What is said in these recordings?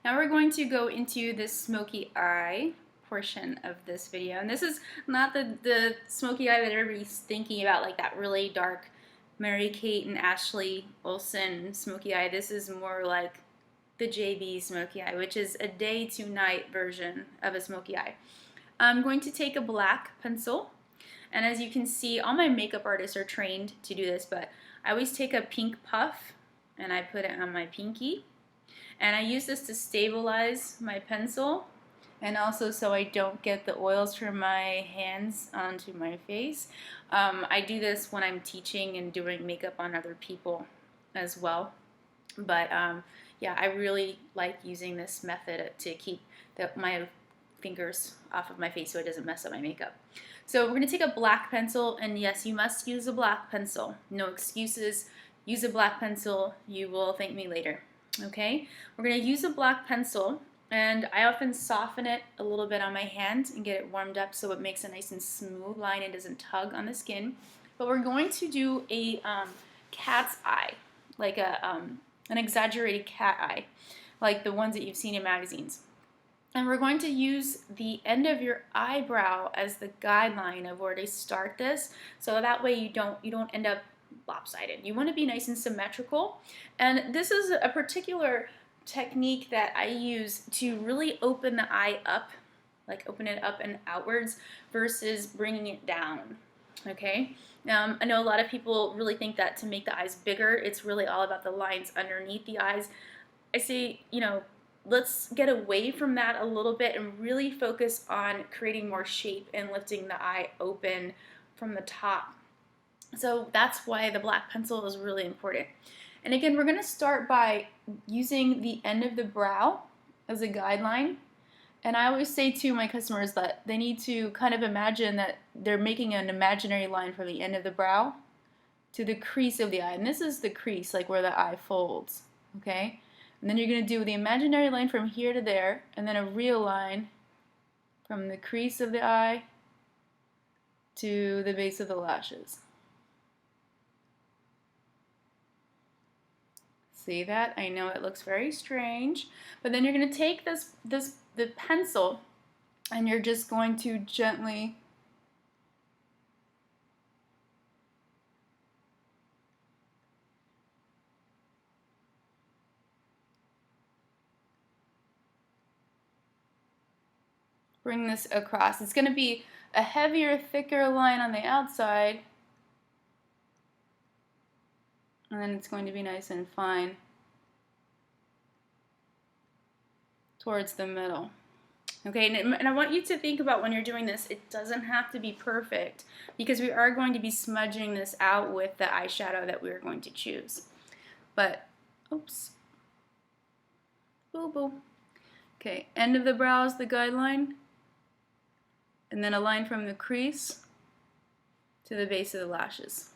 Now we're going to go into the smoky eye portion of this video. And this is not the smoky eye that everybody's thinking about, like that really dark Mary-Kate and Ashley Olsen smoky eye. This is more like the JB smoky eye, which is a day to night version of a smoky eye. I'm going to take a black pencil, and as you can see, all my makeup artists are trained to do this, but I always take a pink puff and I put it on my pinky. And I use this to stabilize my pencil and also so I don't get the oils from my hands onto my face. I do this when I'm teaching and doing makeup on other people as well. But yeah, I really like using this method to keep my fingers off of my face so it doesn't mess up my makeup. So we're going to take a black pencil, and yes, you must use a black pencil. No excuses. Use a black pencil. You will thank me later. Okay, we're going to use a black pencil, and I often soften it a little bit on my hand and get it warmed up so it makes a nice and smooth line and doesn't tug on the skin. But we're going to do a cat's eye, like an exaggerated cat eye, like the ones that you've seen in magazines. And we're going to use the end of your eyebrow as the guideline of where to start this, so that way you don't end up lopsided. You want to be nice and symmetrical, and this is a particular technique that I use to really open the eye up, like open it up and outwards versus bringing it down. Okay, I know a lot of people really think that to make the eyes bigger, it's really all about the lines underneath the eyes. I say, let's get away from that a little bit and really focus on creating more shape and lifting the eye open from the top. So that's why the black pencil is really important. And again, we're going to start by using the end of the brow as a guideline. And I always say to my customers that they need to kind of imagine that they're making an imaginary line from the end of the brow to the crease of the eye. And this is the crease, like where the eye folds, okay? And then you're going to do the imaginary line from here to there, and then a real line from the crease of the eye to the base of the lashes. See that? I know it looks very strange, but then you're going to take the pencil, and you're just going to gently bring this across. It's going to be a heavier, thicker line on the outside, and then it's going to be nice and fine towards the middle. Okay, and I want you to think about when you're doing this, it doesn't have to be perfect because we are going to be smudging this out with the eyeshadow that we're going to choose. But, oops, boo boo. Okay, end of the brow is the guideline, and then a line from the crease to the base of the lashes.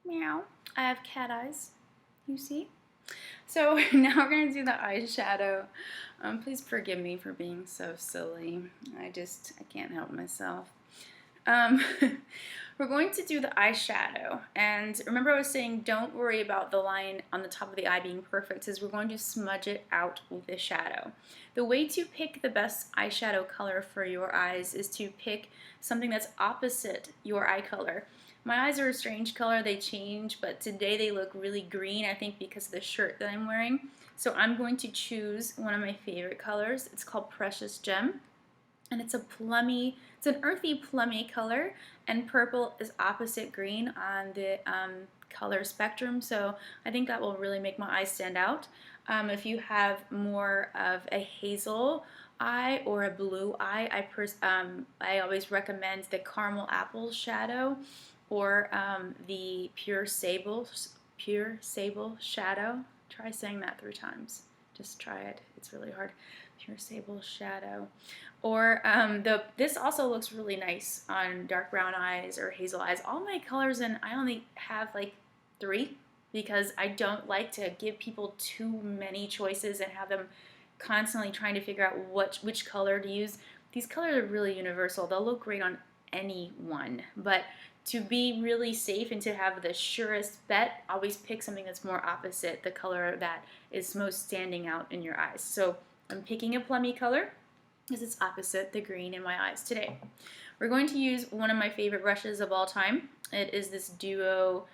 Meow. I have cat eyes, you see? So now we're going to do the eyeshadow. Please forgive me for being so silly. I can't help myself. We're going to do the eyeshadow, and remember I was saying don't worry about the line on the top of the eye being perfect, because we're going to smudge it out with the shadow. The way to pick the best eyeshadow color for your eyes is to pick something that's opposite your eye color. My eyes are a strange color, they change, but today they look really green, I think because of the shirt that I'm wearing. So I'm going to choose one of my favorite colors. It's called Precious Gem, and it's an earthy plummy color, and purple is opposite green on the color spectrum, so I think that will really make my eyes stand out. If you have more of a hazel eye or a blue eye, I always recommend the Caramel Apple shadow or the Pure Sable shadow. Try saying that 3 times. Just try it. It's really hard. Pure Sable shadow. Or this also looks really nice on dark brown eyes or hazel eyes. All my colors, and I only have like 3 because I don't like to give people too many choices and have them constantly trying to figure out which color to use. these colors are really universal. They'll look great on anyone, but to be really safe and to have the surest bet, always pick something that's more opposite the color that is most standing out in your eyes. So I'm picking a plummy color because it's opposite the green in my eyes today. We're going to use one of my favorite brushes of all time. It is this Duo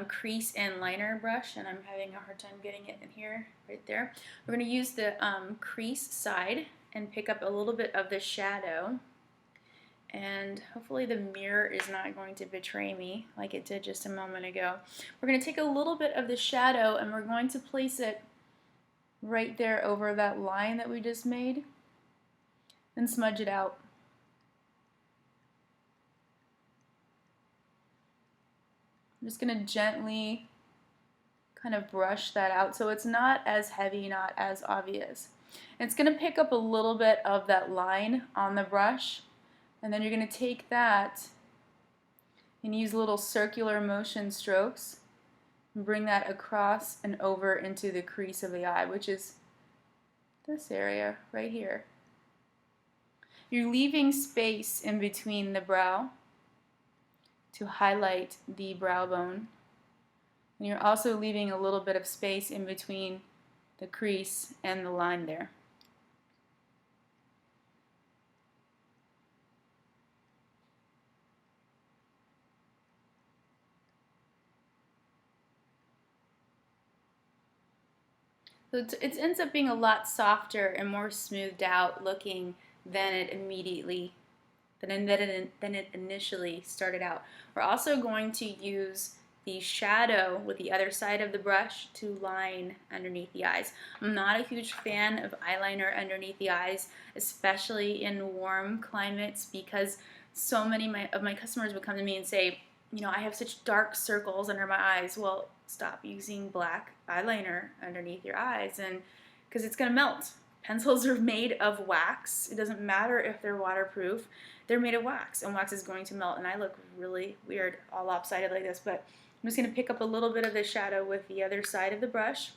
crease and liner brush, and I'm having a hard time getting it in here, right there. We're going to use the crease side and pick up a little bit of the shadow, and hopefully the mirror is not going to betray me like it did just a moment ago. We're going to take a little bit of the shadow and we're going to place it right there over that line that we just made and smudge it out. I'm just going to gently kind of brush that out so it's not as heavy, not as obvious. And it's going to pick up a little bit of that line on the brush, and then you're going to take that and use little circular motion strokes and bring that across and over into the crease of the eye, which is this area right here. You're leaving space in between the brow to highlight the brow bone. And you're also leaving a little bit of space in between the crease and the line there. So it ends up being a lot softer and more smoothed out looking than it initially started out. We're also going to use the shadow with the other side of the brush to line underneath the eyes. I'm not a huge fan of eyeliner underneath the eyes, especially in warm climates, because so many of my customers would come to me and say, you know, I have such dark circles under my eyes. Well, stop using black eyeliner underneath your eyes, and because it's going to melt. Pencils are made of wax. It doesn't matter if they're waterproof. They're made of wax, and wax is going to melt, and I look really weird all lopsided like this, but I'm just going to pick up a little bit of the shadow with the other side of the brush,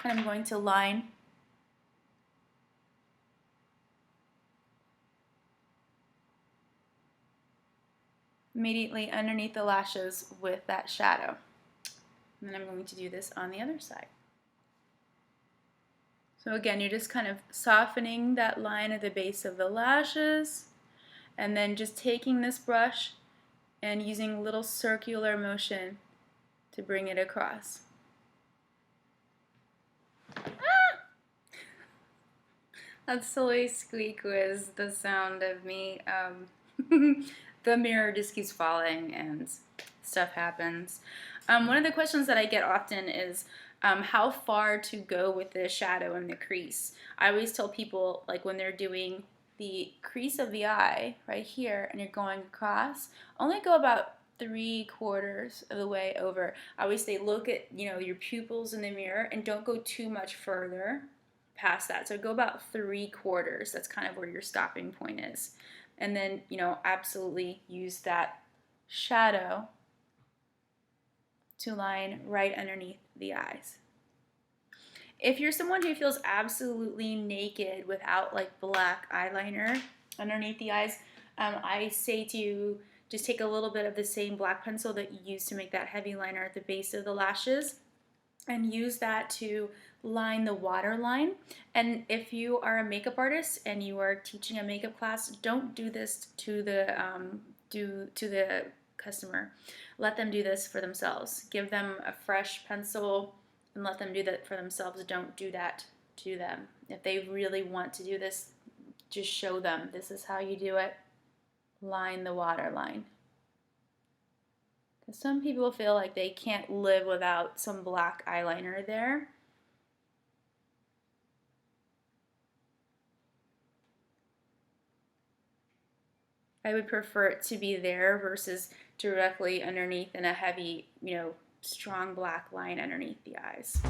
and I'm going to line immediately underneath the lashes with that shadow. And then I'm going to do this on the other side. So again, you're just kind of softening that line at the base of the lashes, and then just taking this brush and using little circular motion to bring it across. Ah! That silly squeak was the sound of me. The mirror just keeps falling and stuff happens. One of the questions that I get often is how far to go with the shadow and the crease. I always tell people, like when they're doing the crease of the eye right here and you're going across, only go about 3/4 of the way over. I always say look at, you know, your pupils in the mirror and don't go too much further past that. So go about 3/4. That's kind of where your stopping point is. And then, you know, absolutely use that shadow to line right underneath the eyes. If you're someone who feels absolutely naked without like black eyeliner underneath the eyes, I say to just take a little bit of the same black pencil that you use to make that heavy liner at the base of the lashes and use that to line the waterline. And if you are a makeup artist and you are teaching a makeup class, don't do this to the customer. Let them do this for themselves. Give them a fresh pencil and let them do that for themselves. Don't do that to them. If they really want to do this, just show them this is how you do it. Line the waterline. Because some people feel like they can't live without some black eyeliner there. I would prefer it to be there versus directly underneath in a heavy, you know, strong black line underneath the eyes.